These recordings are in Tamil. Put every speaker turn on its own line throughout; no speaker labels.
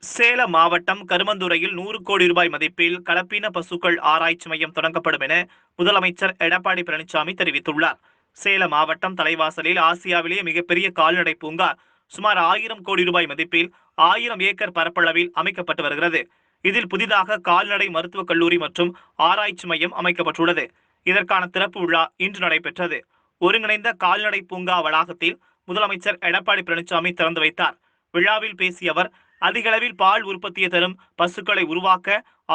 சேலம் மாவட்டம் கருமந்துறையில் 100 கோடி ரூபாய் மதிப்பில் கலப்பின பசுக்கள் ஆராய்ச்சி மையம் தொடங்கப்படும் என முதலமைச்சர் எடப்பாடி பழனிசாமி தெரிவித்துள்ளார். சேலம் மாவட்டம் தலைவாசலில் ஆசியாவிலேயே மிகப்பெரிய கால்நடை பூங்கா சுமார் 1000 கோடி ரூபாய் மதிப்பில் 1000 ஏக்கர் பரப்பளவில் அமைக்கப்பட்டு வருகிறது. இதில் புதிதாக கால்நடை மருத்துவக் கல்லூரி மற்றும் ஆராய்ச்சி மையம் அமைக்கப்பட்டுள்ளது. இதற்கான திறப்பு விழா இன்று நடைபெற்றது. ஒருங்கிணைந்த கால்நடை பூங்கா வளாகத்தில் முதலமைச்சர் எடப்பாடி பழனிசாமி திறந்து வைத்தார். விழாவில் பேசிய அவர், அதிகளவில் பால் உற்பத்தியை தரும் பசுக்களை உருவாக்க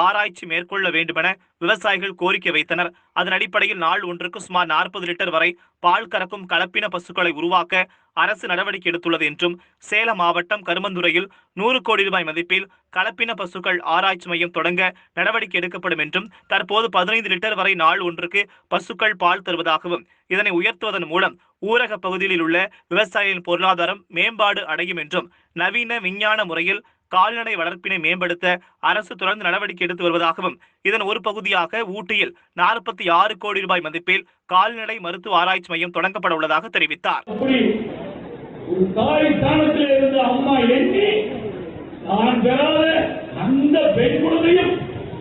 ஆராய்ச்சி மேற்கொள்ள வேண்டுமென விவசாயிகள் கோரிக்கை வைத்தனர். அதன் அடிப்படையில் நாள் ஒன்றுக்கு சுமார் 40 லிட்டர் வரை பால் கறக்கும் கலப்பின பசுக்களை உருவாக்க அரசு நடவடிக்கை எடுத்துள்ளது என்றும், சேலம் மாவட்டம் கருமந்துறையில் 100 கோடி ரூபாய் மதிப்பில் கலப்பின பசுக்கள் ஆராய்ச்சி மையம் தொடங்க நடவடிக்கை எடுக்கப்படும் என்றும், தற்போது 15 லிட்டர் வரை நாள் ஒன்றுக்கு பசுக்கள் பால் தருவதாகவும், இதனை உயர்த்துவதன் மூலம் ஊரக பகுதிகளில் உள்ள விவசாயிகளின் பொருளாதாரம் மேம்பாடு அடையும் என்றும், நவீன விஞ்ஞான முறையில் கால்நடை வளர்ப்பினை மேம்படுத்த அரசு தொடர்ந்து நடவடிக்கை எடுத்து வருவதாகவும், இதன் ஒரு பகுதியாக ஊட்டியில் 46 கோடி ரூபாய் மதிப்பில் கால்நடை மருத்துவ ஆராய்ச்சி மையம் தொடங்கப்பட உள்ளதாக தெரிவித்தார்.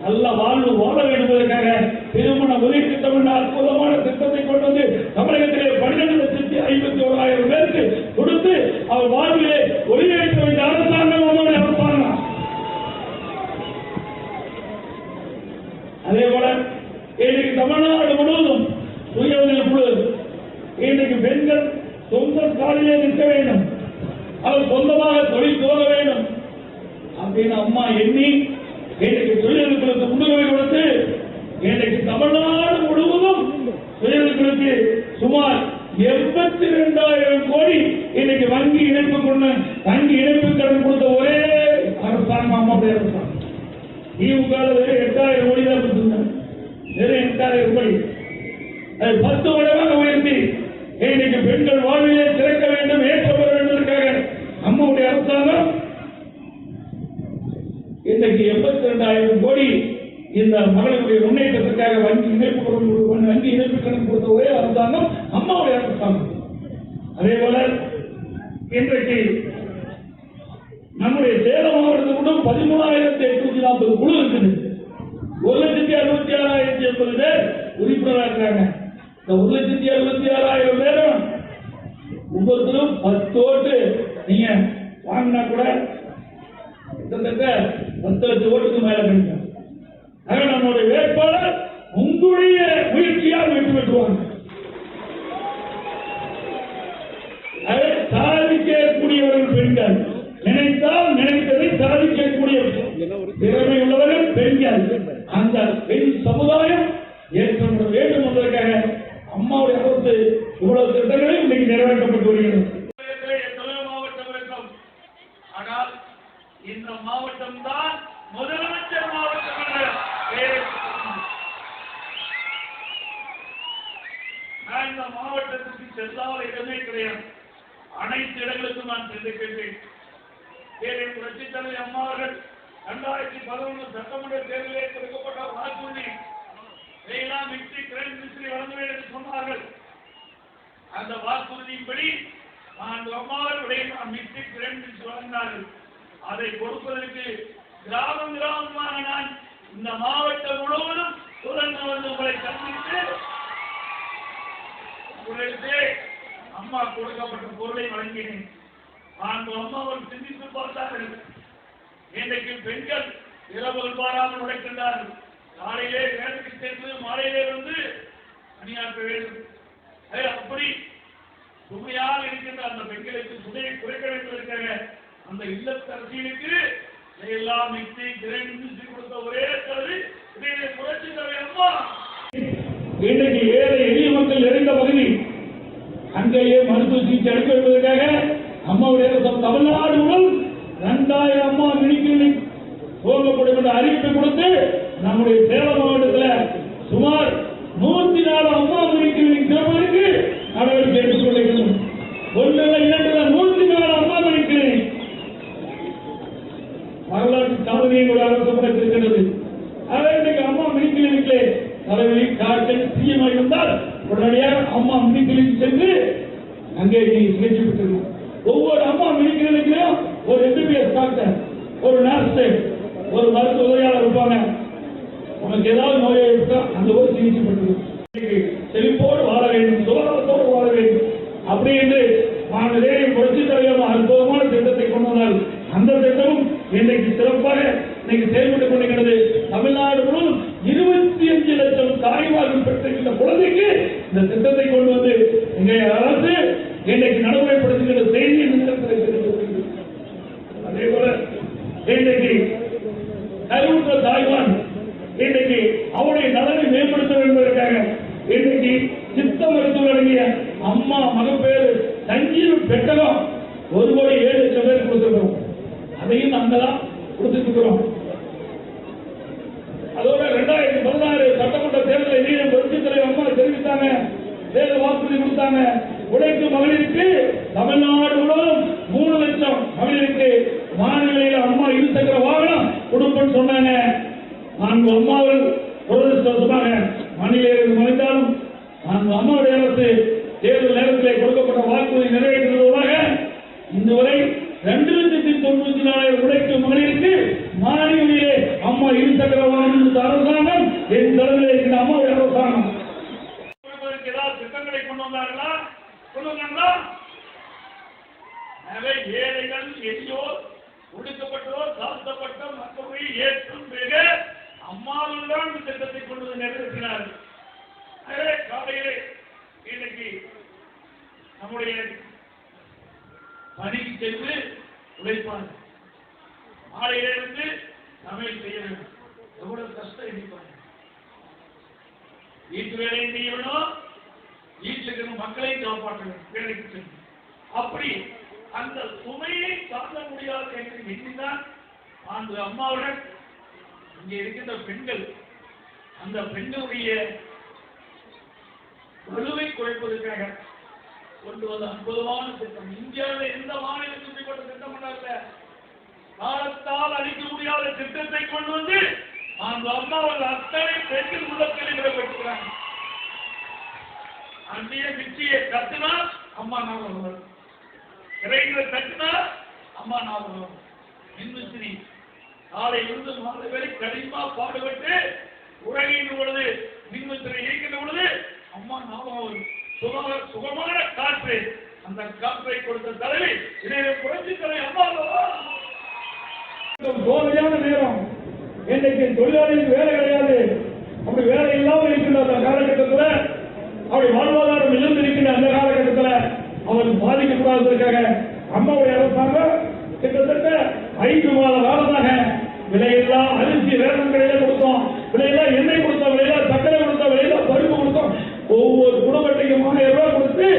நல்ல வாழ்வு வாழ வேண்டுவதற்காக திருமண உதவி திட்டம் என்ற அற்புதமான திட்டத்தை கொண்டு வந்து தமிழகத்திலே 12,51,000 பேருக்கு கொடுத்து அவர் வாழ்விலே ஒளியேற்ற வேண்டிய அரசாங்கம் நம்முடைய அரசாங்கம். அதே போல இன்னைக்கு தமிழ்நாடு முழுவதும் சுய உதவி குழு, இன்னைக்கு பெண்கள் சொந்த காலிலே நிற்க வேண்டும், அவர் சொந்தமாக தொழில் துவங்க வேண்டும் அப்படின்னு அம்மா எண்ணி இன்றைக்கு தொழில்களுக்கு முன்னுரிமை கொடுத்து இன்றைக்கு தமிழ்நாடு முழுவதும் தொழில்களுக்கு சுமார் 82,000 கோடி இன்னைக்கு வங்கி இணைப்பு கடன் கொடுத்த ஒரே அரசாங்கம் அம்மாவுடைய அரசாங்கம். திமுக 8,000 கோடி தான் கொடுத்திருந்தாங்க. 8,000 கோடி 10 மடங்காக உயர்த்தி இன்னைக்கு பெண்கள் வாழ்விலே சிறக்க வேண்டும், ஏற்ற பெற வேண்டுவதற்காக அம்மாவுடைய அரசாங்கம் இன்றைக்கு 82,000 கோடி இந்த மகளிருடைய முன்னேற்றத்திற்காக வங்கி இணைப்பு கடன் கொடுத்த ஒரே அரசாங்கம் அம்மாவுடைய அரசாங்கம். அதே போல இன்றைக்கு நம்முடைய சேலம் மாவட்டத்தில் மட்டும் 13,840 குழு இருக்குது. 1,66,080 பேர் உறுப்பினராக இருக்கிறாங்க. இந்த 1,66,000 பேரும் ஒவ்வொருத்தரும் 10 ஓட்டு நீங்க வாங்கினா கூட கிட்டத்தட்ட 10 லட்சம் ஓட்டுக்கு மேல கிடைக்கும். நம்முடைய வேட்பாளர் உங்களுடைய முயற்சியால் வெற்றி பெற்றுவாங்க. அதை சாதிக்கக்கூடியவர்கள் பெண்கள், நினைத்தால் நினைத்ததை சாதிக்கக்கூடிய திறமை உள்ளவர்கள் பெண்கள். அந்த பெண் சமுதாயம் ஏற்ற வேண்டும் என்பதற்காக அம்மாவுடைய அரசு இவ்வளவு திட்டங்களும் இன்னைக்கு நிறைவேற்றப்பட்டு வருகிறது. இந்த மாவட்டம் தான் முதலமைச்சர் மாவட்டம் என்ற பெயரை நான் இந்த மாவட்டத்திற்கு செல்லாத இடமே கிடையாது. அனைத்து இடங்களுக்கும் நான் சென்றிருக்கிறேன். புரட்சித் தலைவர் அம்மா அவர்கள் 2011 சட்டமன்ற தேர்தலிலே கொடுக்கப்பட்ட வாக்குறுதி வழங்க வேண்டும் என்று சொன்னார்கள். அந்த வாக்குறுதியின்படி அம்மாவர்களுடைய மிக்சி கிரண்ட் வழங்கினார்கள். அதை கொடுப்பதற்கு கிராமமாக நான் இந்த மாவட்டம் முழுவதும் தொடர்ந்து வந்து உங்களை சந்தித்து உங்களுக்கு அம்மா கொடுக்கப்பட்ட பொருளை வழங்கினேன். அம்மாவர்கள் சிந்தித்து பார்த்தார்கள். இன்றைக்கு பெண்கள் இரவு பாராமல் உழைக்கின்றார்கள். காலையிலே வேலைக்கு சென்று மாலையிலே வந்து பணியாற்ற வேண்டும். அப்படி சுமையாக இருக்கின்ற அந்த பெண்களுக்கு சுமையை குறைக்க வேண்டுவதற்காக அந்த இல்லத்தரசிகளுக்கு எல்லாம் மிக்சி கிரைண்ட் கொடுத்த ஒரே தலைவி புரட்சி தலைவர் அம்மா. இன்றைக்கு ஏழை எளிய மக்கள் நிறைந்த பகுதி, அங்கேயே மருத்துவ சிகிச்சை அளிக்க வைப்பதற்காக அம்மாவுடைய தமிழ்நாடு முதல் 2,000 அம்மா மினி கிளினிக் துவங்கப்படும் என்ற அறிவிப்பை கொடுத்து நம்முடைய சேலம் மாவட்டத்தில் சுமார் 104 அம்மா மினி கிளினிக் திறப்பதற்கு நடவடிக்கை எடுத்துக் கொண்டிருக்கிறோம். 104 அம்மா மினி கிளினிக் வரலாற்று சாதனையோட அரசு படைத்திருக்கிறது. அதற்கு அம்மா மினி கிளினிக்கிலே தலைவலி காய்ச்சல் சீயமாக இருந்தால் உடனடியாக அம்மா மினி கிளினிக் சென்று அங்கே சிகிச்சை பெற்றிருக்கோம். ஒவ்வொரு அம்மா மினி கிளினிக்கிலும் ஒரு MBBS டாக்டர், ஒரு நர்ஸ் பார்த்து ஒரு மருத்துவ உதவியாளர் இருப்பாங்க. உனக்கு ஏதாவது நோயை இருக்கா அந்த ஒரு சிகிச்சை பெற்று செழிப்போடு வாழ வேண்டும், சுகாதாரத்தோடு வாழ வேண்டும் அப்படி என்று நாங்கள் புரட்சி தலைவர் அற்புதமான திட்டத்தை கொண்டு வந்தால் அந்த திட்டமும் இன்றைக்கு சிறப்பாக இன்னைக்கு செயல்பட்டுக் கொண்டிருக்கிறது. தமிழ்நாடு முழுவதும் 25 லட்சம் தாய்மார்கள் பெற்றிருக்கின்ற குழந்தைக்கு இந்த திட்டத்தை கொண்டு வந்து இன்றைய அரசு இன்றைக்கு நடைமுறைப்படுத்துகின்ற செய்தி அதே போல இன்றைக்கு கருவுற்ற தாய்மார் இன்றைக்கு அவருடைய நலனை மேம்படுத்த வேண்டும் என்பதற்காக இன்றைக்கு சித்த மருத்துவம் அடங்கிய அம்மா மகப்பேறு சஞ்சீவ பெட்டகம் 1,07,00,000 பேர் கொடுத்திருக்கிறோம். அதையும் நாங்கள் தான் கொடுத்துட்டு இருக்கிறோம். அதோட 2016 சட்டமன்ற தேர்தலை நீதியம் புரட்சி தலைவர் அம்மா தெரிவித்தாங்க, தேர்தல் வாக்குறுதி கொடுத்தாங்க. உழைக்கும் மகளிருக்கு தமிழ்நாடு முழுவதும் 3 லட்சம் மகளிருக்கு மாநிலையில் அம்மா இருசக்கர வாகனம் கொடுப்பேன்னு சொன்னாங்க. நான்கு அம்மாவில் துரதிருஷ்டவசமாக மாநிலம் மறைந்தாலும் நான்கு அம்மாவுடைய அரசு தேர்தல் நேரத்தில் கொடுக்கப்பட்ட வாக்குறுதி நிறைவேற்றுவதாக இந்த வரை 2,94,000 உழைக்கும் மகளிருக்கு மாநிலையிலே அம்மா இருசக்கர வாகனம் அரசாங்கம் என் தலைமையில் இருக்கிற அம்மாவுடைய அரசாங்கம் ஏதாவது திட்டங்களை கொண்டு வந்தார்களா சொல்லுங்களா? ஏழைகள் எளியோர் ஒடுக்கப்பட்டோர் தாழ்த்தப்பட்ட மக்களை ஏற்றும் மிக அம்மாவில் தான் இந்த திட்டத்தை கொண்டு வந்து நிறைவேற்றினார்கள். காலையிலே இன்னைக்கு நம்முடைய பணிக்கு சென்று உழைப்பாங்க, மாலையிலே இருந்து சமையல் செய்ய வேண்டும். எவ்வளவு கஷ்டம் இருப்பாங்க. வீட்டு வேலையும் செய்யணும், வீட்டில் இருக்கிற மக்களையும் காப்பாற்ற வேண்டும். வேலைக்கு சென்று அப்படி அந்த சுமையை தாங்க முடியாத என்று எண்ணிதான் அந்த அம்மாவுடன் இங்கே இருக்கின்ற பெண்கள் அந்த பெண்களுடைய வலுவை குறைப்பதற்காக கொண்டு வந்த அற்புதமான திட்டம். இந்தியாவில் எந்த மாநிலத்தில் இப்படிப்பட்ட திட்டம் பண்ணாத காலத்தால் அளிக்க முடியாத திட்டத்தை கொண்டு வந்து அந்த அம்மாவில் அத்தனை பெண்கள் உள்ளத்தில் விடப்பட்டிருக்கிறாங்க. அந்நிய மிச்சியை கத்துனா அம்மா ஞாபகம் வரும், இறைகளை தட்டினா அம்மா ஞாபகம் வரும். மின்விசிறி காலை இருந்து மாலை வரை கடினமா பாடுபட்டு உறங்கின்ற பொழுது மின்விசிறி இயக்கின்ற பொழுது அம்மா ஞாபகம் வரும். சுகமான காற்று, அந்த காற்றை கொடுத்த தலைவி இதை புரட்சி தலைவி அம்மா. சோதனையான நேரம், இன்றைக்கு தொழிலாளிகளுக்கு வேலை கிடையாது. அப்படி வேலை இல்லாமல் இருக்கின்ற அந்த காலகட்டத்தில், அப்படி வாழ்வாதாரம் இழந்து இருக்கின்ற அந்த காலகட்டத்தில் அவர்கள் பாதிக்கக்கூடாததற்காக அம்மாவுடைய அரசாங்கம் கிட்டத்தட்ட 5 மாத காலமாக விலையில்லா அரிசி ரேஷன் கடையில கொடுத்தோம், விலையில்லா எண்ணெய் கொடுத்தோம், விலையில்லா சர்க்கரை கொடுத்தோம், விலையில்லா பருப்பு கொடுத்தோம். ஒவ்வொரு குடும்பத்தையும் 1000 ரூபாய் கொடுத்து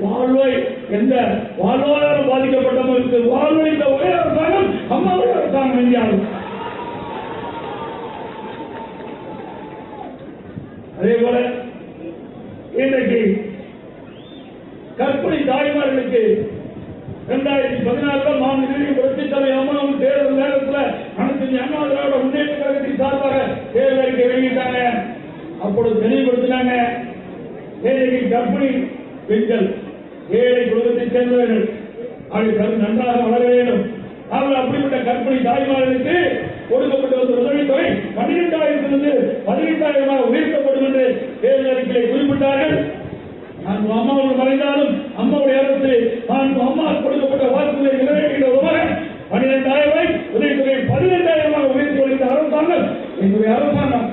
வாழ்வாய் எந்த வாழ்வாதாரம் பாதிக்கப்பட்டவர்களுக்கு வாழ்வழித்த ஒரே அரசாங்கம் அம்மாவுடைய அரசாங்கம் இந்தியாவில். அதே போல இன்றைக்கு கற்பிணி தாய்மார்களுக்கு 2016 மாநில புரட்சி தலைவர் அம்மாவும் தேர்தல் நேரத்தில் அனைத்து அண்ணா திராவிட முன்னேற்ற கழகத்தின் சார்பாக தேர்தல் அறிக்கை வெளியிட்டாங்க. அப்பொழுது தெளிவுபடுத்தினாங்க, ஏழை கர்ப்பிணி பெண்கள் ஏழை குடும்பத்தைச் சேர்ந்தவர்கள் அவர்கள் நன்றாக வளர வேண்டும். அவர்கள் அப்படிப்பட்ட கர்ப்பிணி தாய்மார்களுக்கு கொடுக்கப்பட்ட ஒரு உதவித்தொகை 12,000 18,000 உயர்த்தப்படும் என்று தேர்தல் அறிக்கையை குறிப்பிட்டார்கள். நான் அம்மாவுக்கு மறைந்தாலும் அம்மாவுடைய அரசு நான் அம்மா கொடுக்கப்பட்ட வாக்குறுதியை நிறைவேற்றிய விதமாக 12,000 உதவித்தொகை 15,000 உயர்த்தி வருகின்ற அரசாங்கம் எங்களுடைய அரசாங்கம்.